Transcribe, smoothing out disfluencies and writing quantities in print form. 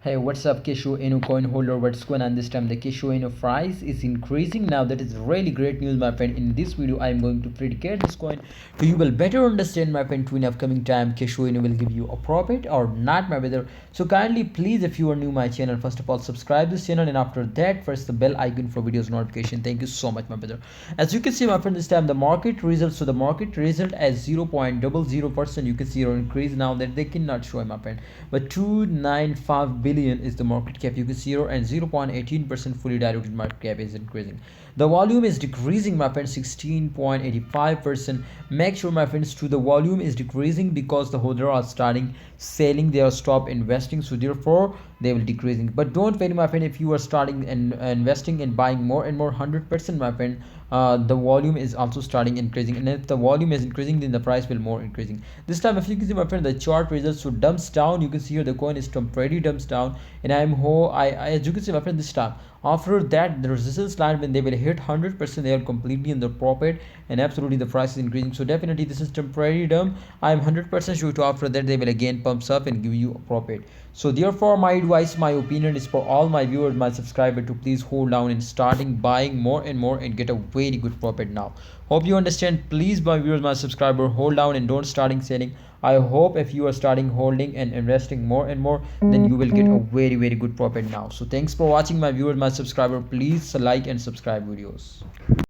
Hey, what's up, Kishu inu coin holder? What's going on this time? The Kishu inu price is increasing now. That is really great news, my friend. In this video, I am going to predicate this coin so you will better understand, my friend, to in upcoming time Kishu inu will give you a profit or not, my brother. So kindly, please, if you are new my channel, first of all, subscribe this channel, and after that, press the bell icon for videos notification. Thank you so much, my brother. As you can see, my friend, this time the market result. So the market result as 0.00%. You can see your increase now that they cannot show, my friend, but 295 billion is the market cap. You can see 0 and 0.18% fully diluted market cap is increasing. The volume is decreasing, my friends, 16.85%. Make sure, my friends, to the volume is decreasing because the holder are starting selling, they are stop investing, so therefore they will decreasing. But don't worry, my friend, if you are starting and investing and buying more and more 100%, my friend, the volume is also starting increasing, and if the volume is increasing, then the price will more increasing. This time, if you can see, my friend, the chart results, so dumps down. You can see here the coin is temporarily dumps down, and as you can see, my friend, this time after that the resistance line, when they will hit 100%, they are completely in the profit, and absolutely the price is increasing. So definitely this is temporary dump. I am 100% sure to after that they will again pumps up and give you a profit. So therefore my advice, my opinion is for all my viewers, my subscriber, to please hold down and starting buying more and more and get a very good profit now. Hope you understand. Please, my viewers, my subscriber, hold down and don't starting selling. I hope if you are starting holding and investing more and more, then you will get a very good profit now. So thanks for watching, my viewers, my subscriber. Please like and subscribe videos.